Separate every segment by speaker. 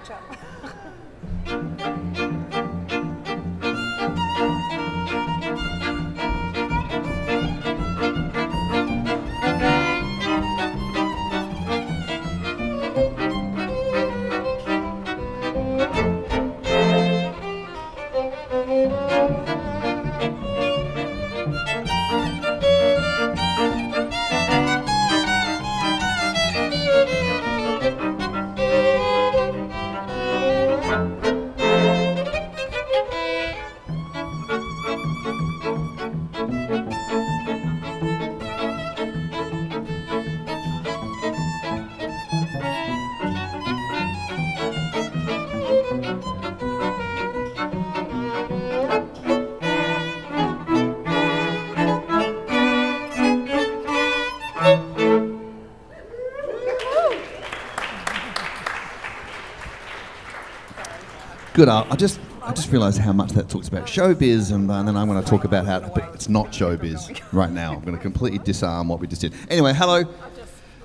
Speaker 1: catch up.
Speaker 2: Good. I just realised how much that talks about showbiz, and then I'm going to talk about how it's not showbiz right now. I'm going to completely disarm what we just did. Anyway, hello.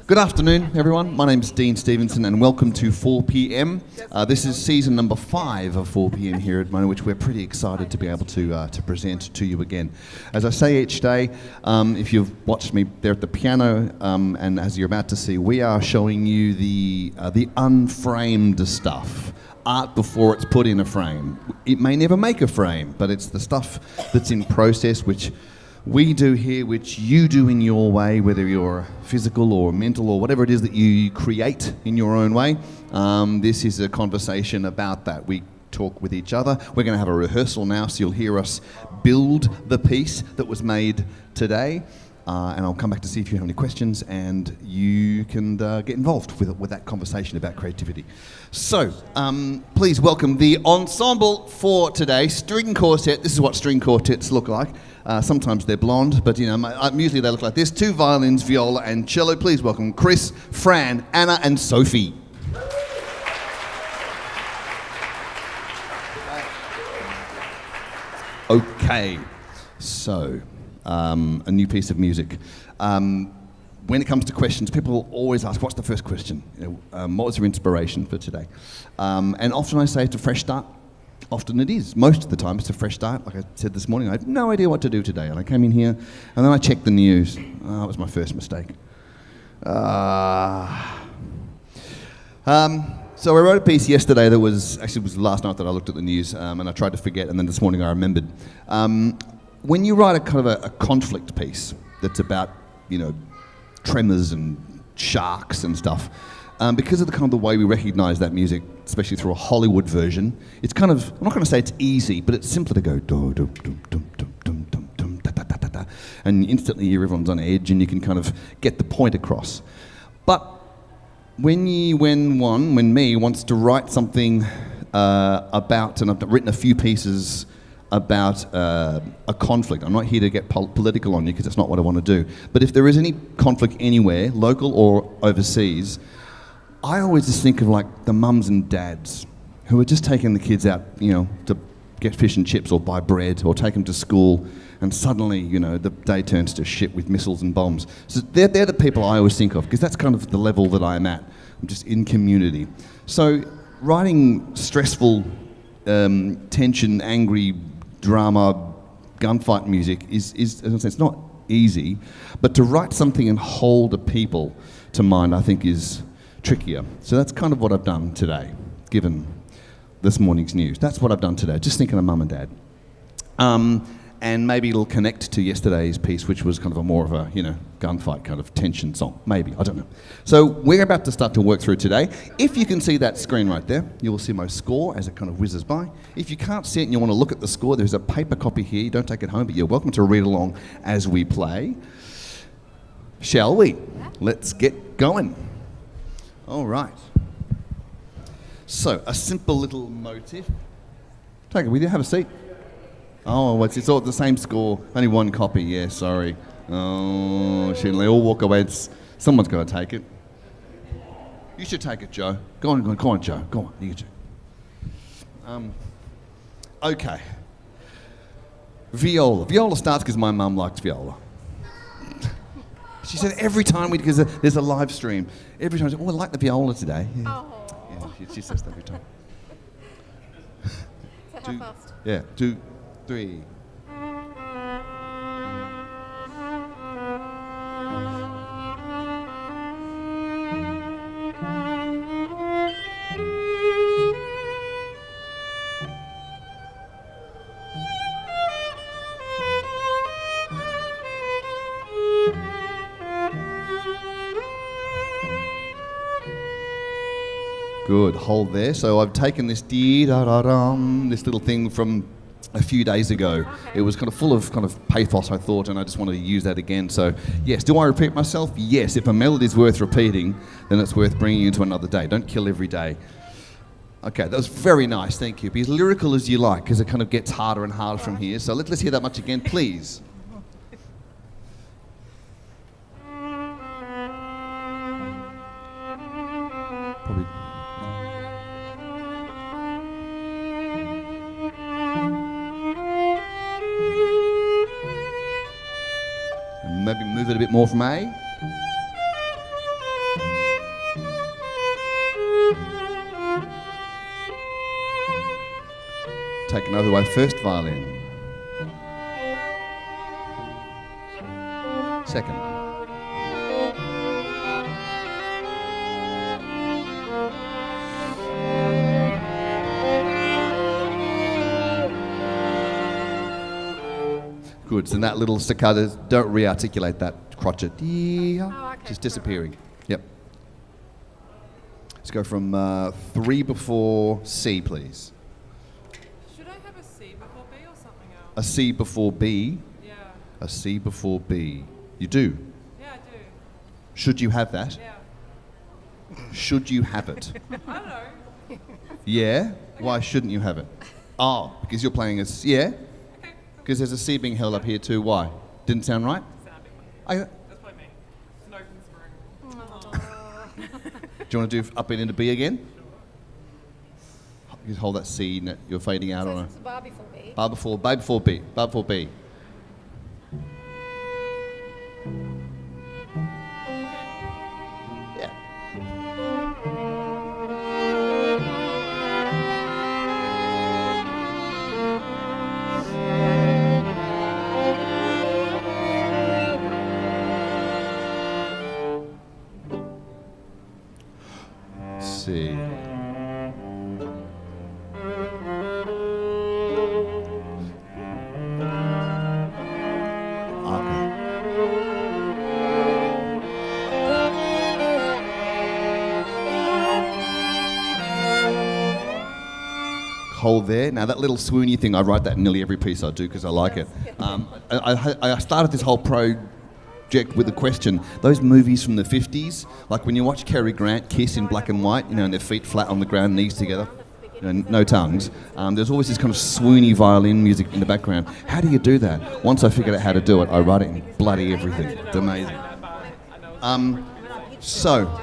Speaker 2: Good afternoon, everyone. My name's Dean Stevenson, and welcome to 4 p.m. This is season number 5 of 4 p.m. here at Mona, which we're pretty excited to be able to present to you again. As I say each day, if you've watched me there at the piano, and as you're about to see, we are showing you the unframed stuff. Art before it's put in a frame. It may never make a frame, but it's the stuff that's in process, which we do here, which you do in your way, whether you're physical or mental or whatever it is that you create in your own way. This is a conversation about that. We talk with each other. We're going to have a rehearsal now, so you'll hear us build the piece that was made today. And I'll come back to see if you have any questions, and you can get involved with that conversation about creativity. So, please welcome the ensemble for today, string quartet. This is what string quartets look like. Sometimes they're blonde, but usually they look like this. 2 violins, viola, and cello. Please welcome Chris, Fran, Anna, and Sophie. Okay, so... a new piece of music. When it comes to questions, people always ask, what's the first question? What was your inspiration for today? And often I say it's a fresh start. Often it is. Most of the time it's a fresh start. Like I said this morning, I had no idea what to do today. And I came in here and then I checked the news. That was my first mistake. So I wrote a piece yesterday that was last night that I looked at the news, and I tried to forget, and then this morning I remembered. When you write a kind of a conflict piece that's about, tremors and sharks and stuff, because of the kind of the way we recognise that music, especially through a Hollywood version, it's kind of, I'm not going to say it's easy, but it's simpler to go do dum dum dum dum dum dum dum da da da da da, and instantly everyone's on edge, and you can kind of get the point across. But when me wants to write something about, and I've written a few pieces about a conflict. I'm not here to get political on you because that's not what I want to do. But if there is any conflict anywhere, local or overseas, I always just think of like the mums and dads who are just taking the kids out, to get fish and chips or buy bread or take them to school, and suddenly, the day turns to shit with missiles and bombs. So they're the people I always think of, because that's kind of the level that I'm at. I'm just in community. So writing stressful, tension, angry, drama, gunfight music is as I say, it's not easy, but to write something and hold a people to mind, I think, is trickier. So that's kind of what I've done today, given this morning's news. That's what I've done today, just thinking of mum and dad. And maybe it'll connect to yesterday's piece, which was kind of a more of a, gunfight kind of tension song. Maybe, I don't know. So we're about to start to work through today. If you can see that screen right there, you will see my score as it kind of whizzes by. If you can't see it and you want to look at the score, there's a paper copy here. You don't take it home, but you're welcome to read along as we play. Shall we? Let's get going. All right. So, a simple little motif. Take it with you, have a seat. Oh, it's all the same score, only one copy, yeah, sorry. Oh, shit, they all walk away. Someone's got to take it. You should take it, Joe. Go on, Joe. Go on, you get Joe. Okay. Viola. Viola starts because my mum likes viola. She said every time because there's a live stream, every time she said, I like the viola today. Yeah.
Speaker 1: Oh.
Speaker 2: Yeah. she says that every time.
Speaker 1: So how fast?
Speaker 2: Yeah, 2, 3. Good, hold there. So I've taken this dee-da-da-dum, this little thing from a few days ago. It was kind of full of kind of pathos, I thought, and I just wanted to use that again. So yes, do I repeat myself? Yes, if a melody's worth repeating, then it's worth bringing into another day. Don't kill every day. Okay, that was very nice, thank you. Be as lyrical as you like, because it kind of gets harder and harder from here. So let's hear that much again, please. Probably. And maybe move it a bit more from A. Take another way, first violin. Second. Good, so in that little staccato, don't re-articulate that crotchet. Just disappearing. Yep. Let's go from 3 before C, please. A C before B?
Speaker 3: Yeah.
Speaker 2: A C before B. You do?
Speaker 3: Yeah, I do.
Speaker 2: Should you have that?
Speaker 3: Yeah.
Speaker 2: Should you have it?
Speaker 3: I don't know.
Speaker 2: Yeah? Why shouldn't you have it? Oh, because you're playing a C. Yeah?
Speaker 3: Okay.
Speaker 2: Because there's a C being held up here too. Why? Didn't sound right?
Speaker 3: Sounding
Speaker 2: I,
Speaker 3: That's probably me. It's an open spring.
Speaker 2: do you want to do up and into B again? You hold that C that you're fading out
Speaker 1: So
Speaker 2: on
Speaker 1: it's a bar before B.
Speaker 2: bar before B. Bar before B. Yeah. C. Hold there. Now that little swoony thing, I write that in nearly every piece I do because I like it. I started this whole project with a question. Those movies from the 50s, like when you watch Cary Grant kiss in black and white, and their feet flat on the ground, knees together, no tongues. There's always this kind of swoony violin music in the background. How do you do that? Once I figured out how to do it, I write it in bloody everything. It's amazing. So,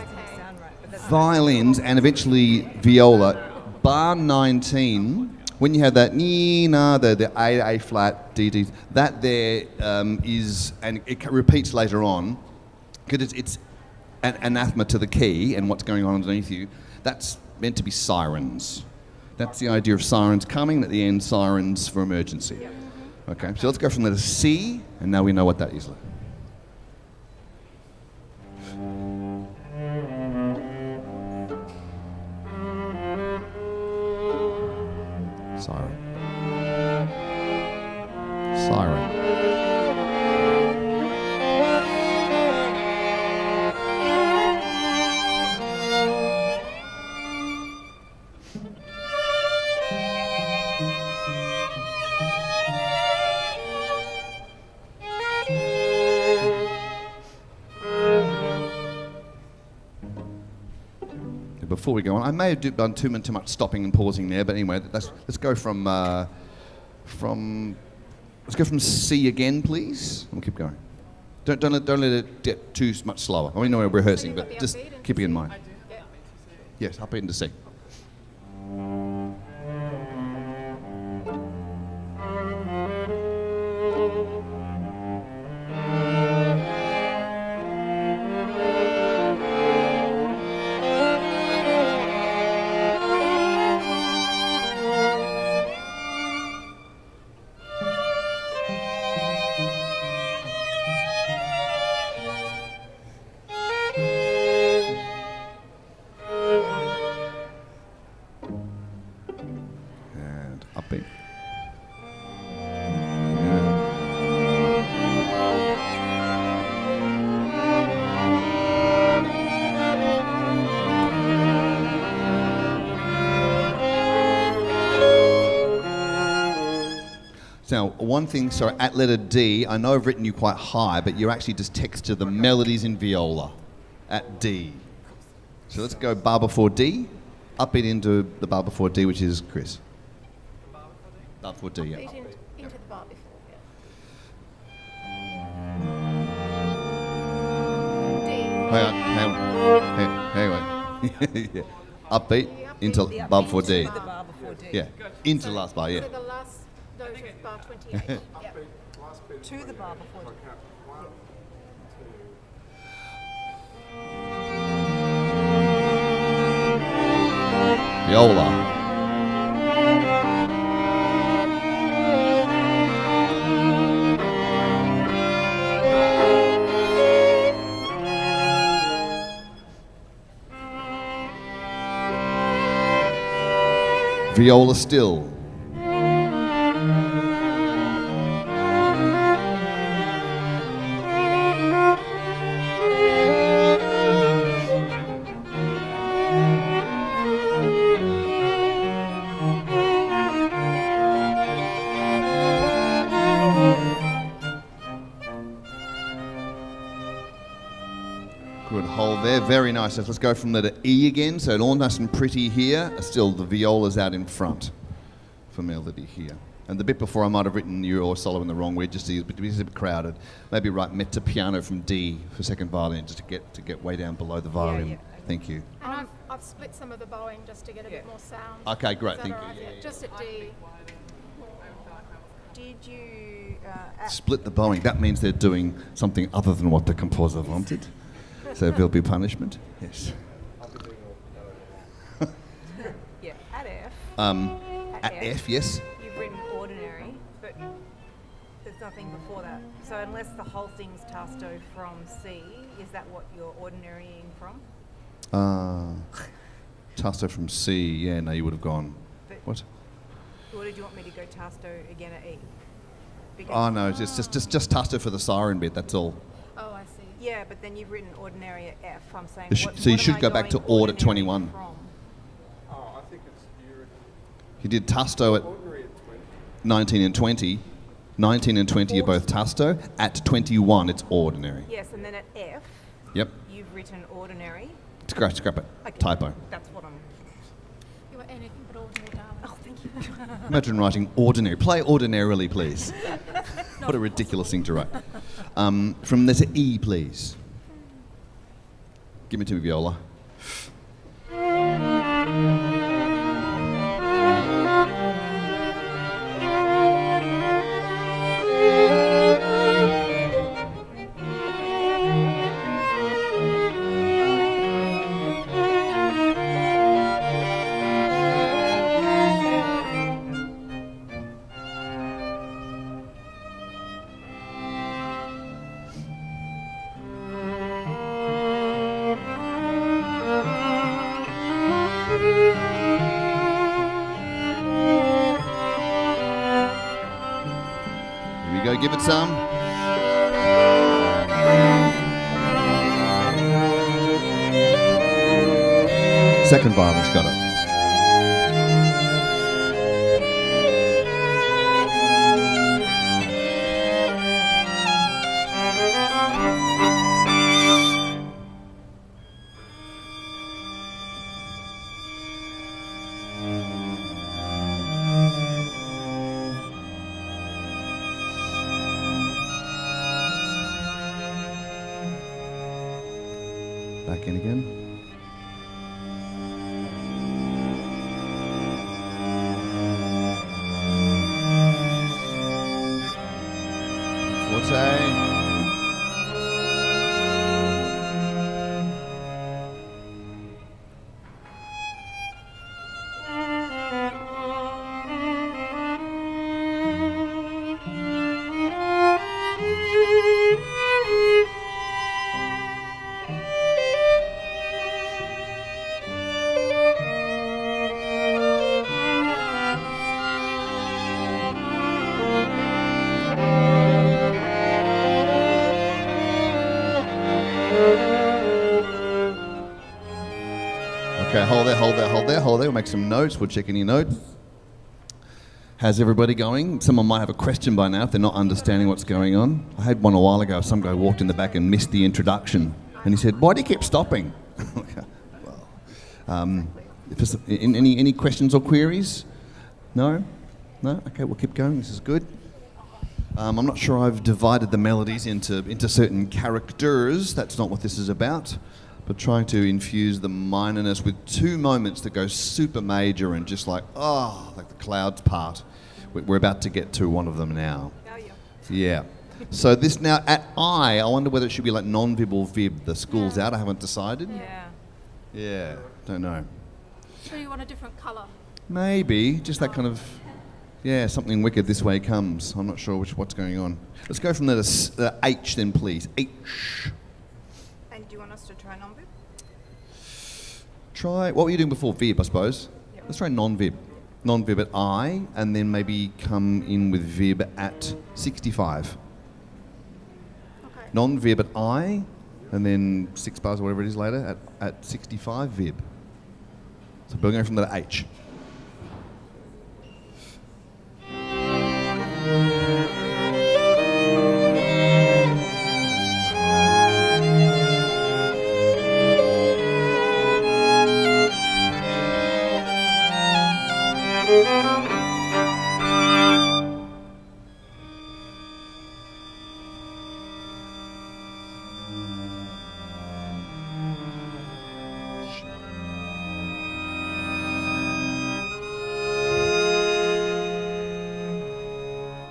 Speaker 2: violins and eventually viola. Bar 19, when you have that the A flat, D, that there is, and it repeats later on, because it's an anathema to the key and what's going on underneath you. That's meant to be sirens. That's the idea of sirens coming, at the end, sirens for emergency. Okay, so let's go from letter C, and now we know what that is. Siren. Siren. Before we go on, I may have done too much stopping and pausing there, but anyway, let's go from C again, please. We'll keep going. Don't let it get too much slower. I know we're rehearsing, but just keep it in mind. Yes, upbeat into C. So one thing, sorry, at letter D, I know I've written you quite high, but you're actually just text to the melodies in viola at D. So let's go bar before D, upbeat into the bar before D, which is Chris. Bar before D, yeah.
Speaker 1: Into the bar before, yeah. D.
Speaker 2: Hang on. Yeah. Upbeat into bar before D.
Speaker 4: The bar before D.
Speaker 2: Yeah, into the last bar, yeah.
Speaker 1: So the last note of bar 28. Yep.
Speaker 4: To the bar before D.
Speaker 2: Viola. Viola still. Good hold there, very nice. So let's go from letter E again. So all nice and pretty here. Still the viola's out in front for melody here. And the bit before I might have written you or solo in the wrong way, just a bit crowded. Maybe write mezzo piano from D for second violin, just to get way down below the violin.
Speaker 4: yeah.
Speaker 2: Thank you.
Speaker 1: And I've split some of the bowing just to get a bit more sound.
Speaker 2: Okay, great,
Speaker 1: Is that
Speaker 2: thank
Speaker 1: all
Speaker 2: you.
Speaker 1: right?
Speaker 2: Yeah, yeah.
Speaker 1: Just at D.
Speaker 4: Did you...
Speaker 2: Split the bowing. That means they're doing something other than what the composer wanted. So there'll be punishment. Yes.
Speaker 4: yeah, at F.
Speaker 2: At F, yes.
Speaker 4: You've written ordinary, but there's nothing before that. So unless the whole thing's tasto from C, is that what you're ordinarying from?
Speaker 2: Tasto from C. Yeah, no, you would have gone.
Speaker 4: But
Speaker 2: What?
Speaker 4: Or did you want me to go tasto again at E? Because
Speaker 2: Oh no, just tasto for the siren bit. That's all.
Speaker 1: Oh, I see.
Speaker 4: yeah, but then you've written ordinary at F. I'm saying.
Speaker 2: You so you should go back to ord at 21.
Speaker 4: From?
Speaker 5: Oh, I think it's
Speaker 2: You did tasto at
Speaker 5: ordinary at 20.
Speaker 2: 19 and 20. 19 and 20 are both tasto. At 21, it's ordinary.
Speaker 4: Yes, and then at F,
Speaker 2: Yep.
Speaker 4: you've written ordinary.
Speaker 2: Scrap it.
Speaker 4: Okay,
Speaker 2: Typo.
Speaker 4: That's what I'm.
Speaker 1: You were anything but ordinary, darling.
Speaker 4: Oh, thank you.
Speaker 2: Imagine writing ordinary. Play ordinarily, please. What a ridiculous thing to write. From letter E, please. Give it to me, viola. Here we go, give it some. Second violin's got it. Back in again. Forte. Okay, hold there. We'll make some notes. We'll check any notes. How's everybody going? Someone might have a question by now if they're not understanding what's going on. I had one a while ago. Some guy walked in the back and missed the introduction. And he said, why do you keep stopping? Any questions or queries? No? No? Okay, we'll keep going. This is good. I'm not sure I've divided the melodies into certain characters. That's not what this is about. But trying to infuse the minorness with two moments that go super major and just like the clouds part. We're about to get to one of them now. Yeah. So this now at I wonder whether it should be like non-vib or vib. The school's out. I haven't decided. Yeah. Don't know.
Speaker 1: So you want a different colour?
Speaker 2: Maybe just that kind of something wicked. This way comes. I'm not sure what's going on. Let's go from the H then, please. H.
Speaker 4: And do you want us to try non-vib?
Speaker 2: Try what were you doing before? Vib, I suppose.
Speaker 4: Yep.
Speaker 2: Let's try non-vib. Non-vib at I, and then maybe come in with vib at 65.
Speaker 1: Okay.
Speaker 2: Non-vib at I, and then 6 bars or whatever it is later at 65 vib. So we're going from the H.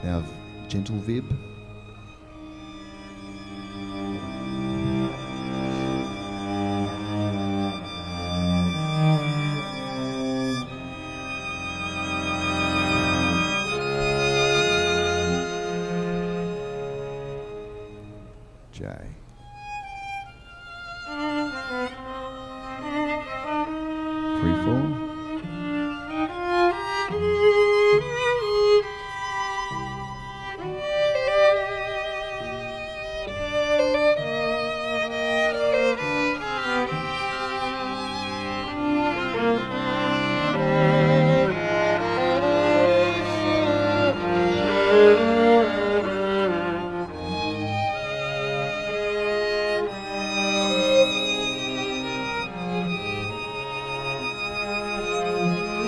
Speaker 2: Now, gentle vib. J. Free fall.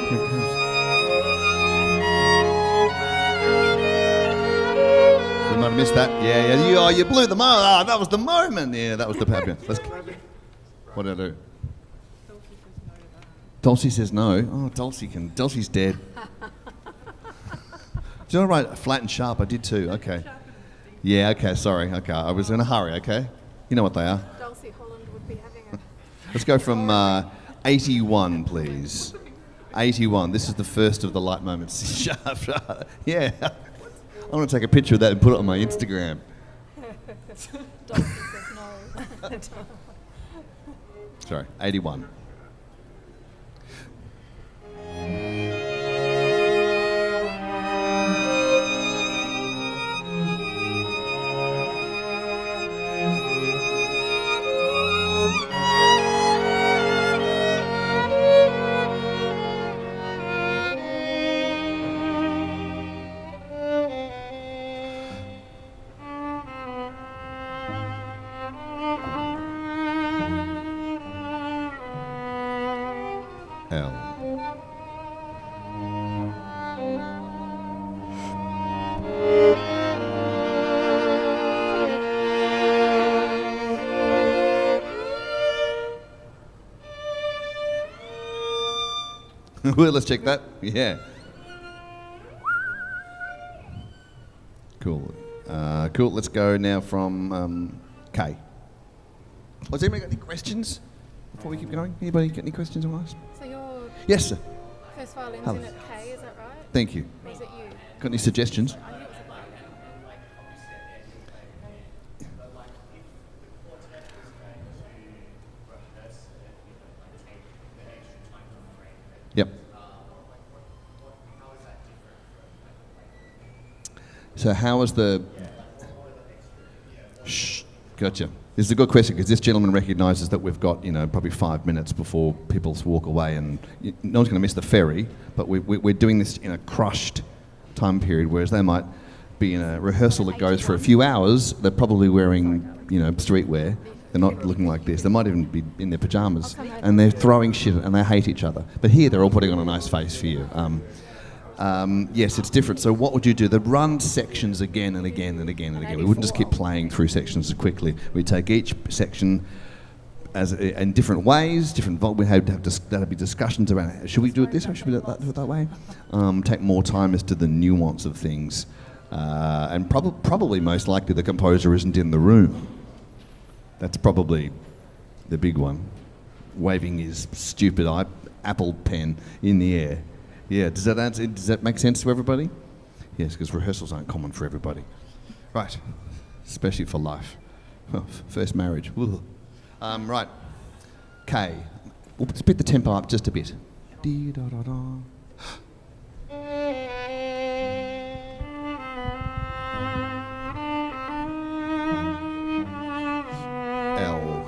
Speaker 2: Here it comes. We might have missed that. Yeah. You blew the moment. That was the moment. Yeah, that was the happy. What did I do? Dulcie says no. Oh, Dulcie's dead. Do you want to write flat and sharp? I did too. Okay. Yeah, okay, sorry. Okay, I was in a hurry, okay? You know what they are.
Speaker 1: Dulcie Holland would be having a...
Speaker 2: Let's go from 81, please. 81. This is the first of the light moments. Sharp, sharp. Yeah. I'm going to take a picture of that and put it on my Instagram.
Speaker 1: Dulcie says no.
Speaker 2: Sorry, 81. L. Well, let's check that. Yeah. Cool. Cool. Let's go now from K. Has anybody got any questions before we keep going? Anybody got any questions on us?
Speaker 1: So your
Speaker 2: Yes, sir.
Speaker 1: first violin's
Speaker 2: Hello.
Speaker 1: in at K, is that right?
Speaker 2: Thank you.
Speaker 1: Or is it you?
Speaker 2: Got any suggestions?
Speaker 1: I knew it was
Speaker 2: Yep. So how was the... Shh, gotcha. This is a good question because this gentleman recognises that we've got, probably 5 minutes before people walk away and no one's going to miss the ferry, but we're doing this in a crushed time period, whereas they might be in a rehearsal that goes for a few hours. They're probably wearing, streetwear. They're not looking like this. They might even be in their pajamas, and they're throwing shit, and they hate each other. But here, they're all putting on a nice face for you. Yes, it's different. So what would you do? They'd run sections again and again and again and again. We wouldn't just keep playing through sections quickly. We'd take each section in different ways. We'd there'd be discussions around, should we do it this way? Should we do it that way? Take more time as to the nuance of things. And probably most likely the composer isn't in the room. That's probably the big one. Waving his stupid Apple pen in the air. Yeah, does that make sense to everybody? Yes, because rehearsals aren't common for everybody. Right, especially for life. First marriage. Right, K. We'll speed the tempo up just a bit. Dee da da da. L.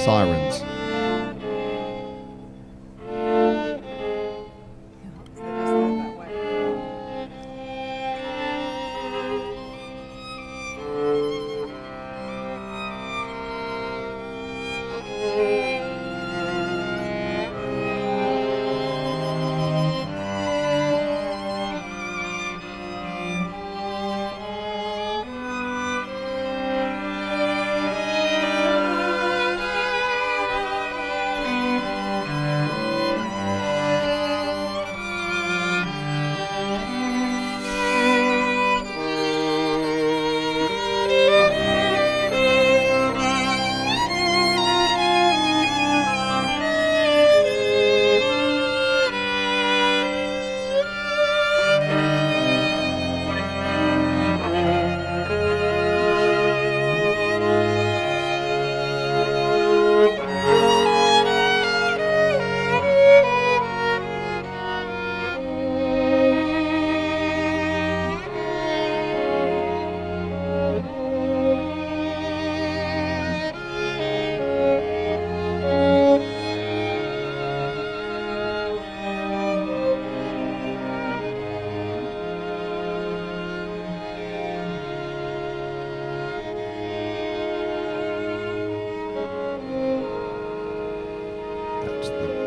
Speaker 2: Sirens.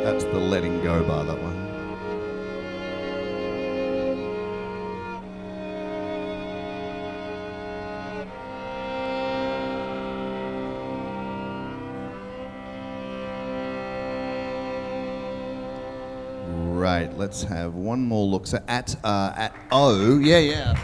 Speaker 2: That's the letting go bar, that one. Right, let's have one more look. So at O, yeah.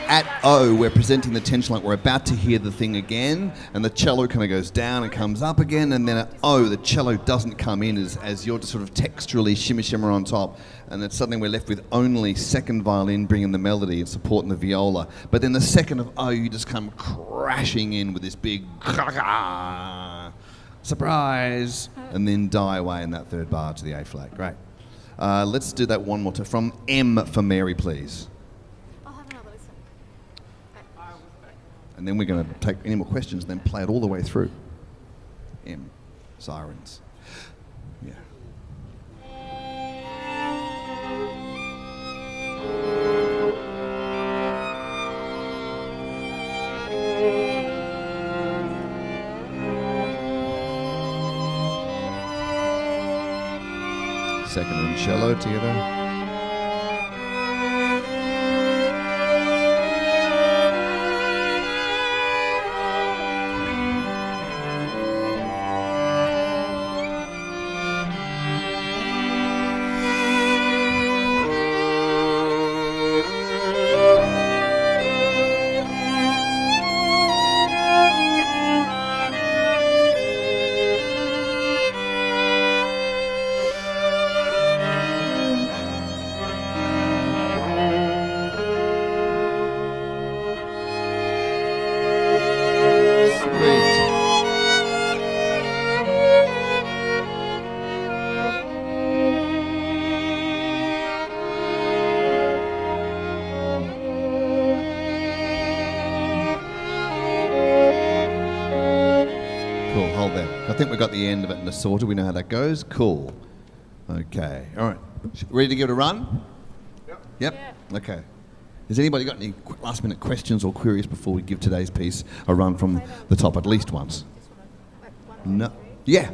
Speaker 2: At O, we're presenting the tension like we're about to hear the thing again, and the cello kind of goes down and comes up again, and then at O, the cello doesn't come in as you're just sort of texturally shimmer on top, and then suddenly we're left with only second violin bringing the melody and supporting the viola. But then the second of O, you just come crashing in with this big surprise, and then die away in that third bar to the A flat. Great. Let's do that one more time. From M for Mary, please. And then we're going to take any more questions and then play it all the way through. M. Sirens. Yeah. Second and cello together. I think we got the end of it in the sorter. We know how that goes. Cool. Okay. All right. Ready to give it a run? Yep. Okay. Has anybody got any last-minute questions or queries before we give today's piece a run from the top at least once? No. Yeah.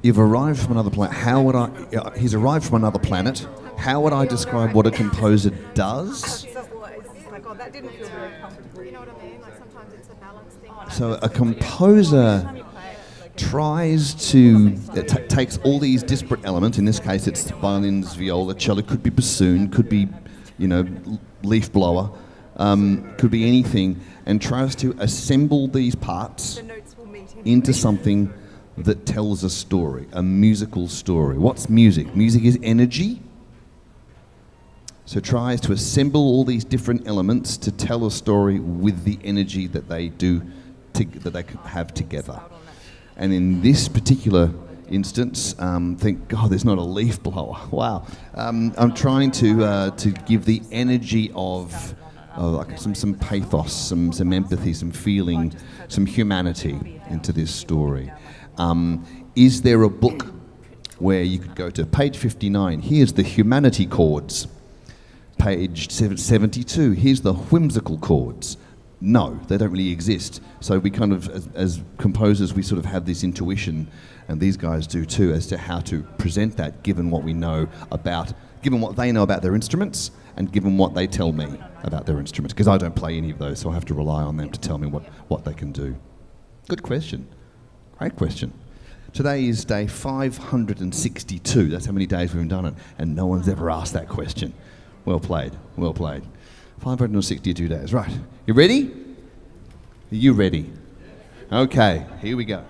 Speaker 2: You've arrived from another planet. How would I? He's arrived from another planet. How would I describe what a composer does?
Speaker 4: Like, oh, that didn't feel very comfortable.
Speaker 1: You know what I mean? Like sometimes it's a balance thing.
Speaker 2: So a composer tries to takes all these disparate elements. In this case, it's violins, viola, cello. Could be bassoon. Could be, leaf blower. Could be anything, and tries to assemble these parts
Speaker 4: The notes will meet anyway.
Speaker 2: into something that tells a story, a musical story. What's music? Music is energy. So tries to assemble all these different elements to tell a story with the energy that they that they have together. And in this particular instance, thank God there's not a leaf blower. Wow. I'm trying to give the energy of like some pathos, some empathy, some feeling, some humanity into this story. Is there a book where you could go to page 59? Here's the humanity chords. Page 72. Here's the whimsical chords. No, they don't really exist. So we kind of, as composers, we sort of have this intuition, and these guys do too, as to how to present that, given what we know about, given what they know about their instruments, and given what they tell me about their instruments. Because I don't play any of those, so I have to rely on them to tell me what they can do. Good question. Great question. Today is day 562. That's how many days we've done it, and no one's ever asked that question. Well played, well played. 562 days, right. You ready? Are you ready? Okay, here we go.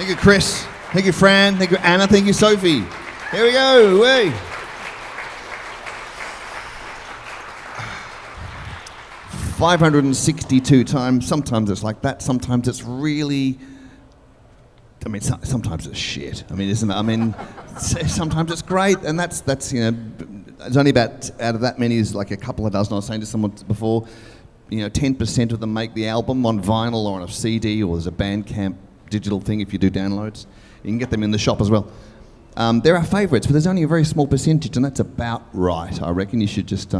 Speaker 2: Thank you, Chris. Thank you, Fran. Thank you, Anna. Thank you, Sophie. Here we go. Hey. 562 times. Sometimes it's like that. Sometimes it's really. I mean, sometimes it's shit. I mean, isn't it? I mean, sometimes it's great, and that's There's only about out of that many is like a couple of dozen. I was saying to someone before, 10% of them make the album on vinyl or on a CD, or there's a Bandcamp digital thing if you do downloads. You can get them in the shop as well. There are favourites, but there's only a very small percentage, and that's about right. I reckon you should just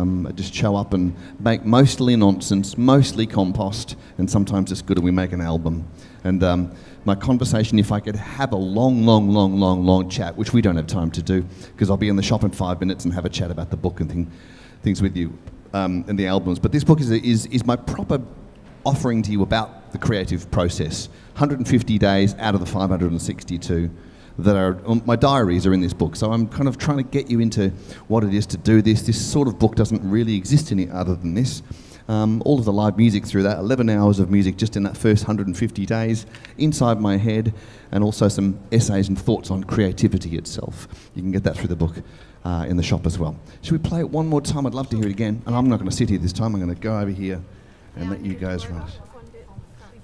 Speaker 2: show up and make mostly nonsense, mostly compost, and sometimes it's good and we make an album. And my conversation, if I could have a long chat, which we don't have time to do, because I'll be in the shop in 5 minutes and have a chat about the book and things with you and the albums. But this book is my proper offering to you about the creative process. 150 days out of the 562 that are my diaries are in this book. So I'm kind of trying to get you into what it is to do this. This sort of book doesn't really exist any other than this. All of the live music through that, 11 hours of music just in that first 150 days inside my head, and also some essays and thoughts on creativity itself. You can get that through the book in the shop as well. Should we play it one more time? I'd love to hear it again. And I'm not going to sit here this time. I'm going to go over here and let you guys run it.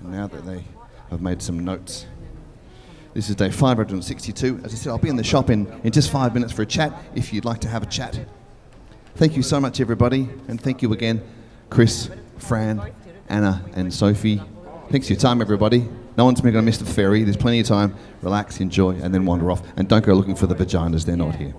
Speaker 2: Now that they have made some notes. This is day 562. As I said, I'll be in the shop in just 5 minutes for a chat, if you'd like to have a chat. Thank you so much, everybody. And thank you again, Chris, Fran, Anna, and Sophie. Thanks for your time, everybody. No one's going to miss the ferry. There's plenty of time. Relax, enjoy, and then wander off. And don't go looking for the vaginas. They're not here.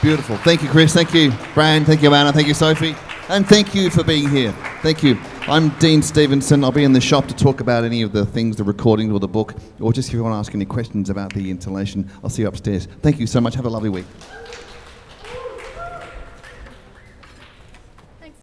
Speaker 2: Beautiful. Thank you, Chris. Thank you, Bran. Thank you, Anna. Thank you, Sophie. And thank you for being here. Thank you. I'm Dean Stevenson. I'll be in the shop to talk about any of the things, the recordings or the book, or just if you want to ask any questions about the installation, I'll see you upstairs. Thank you so much. Have a lovely week.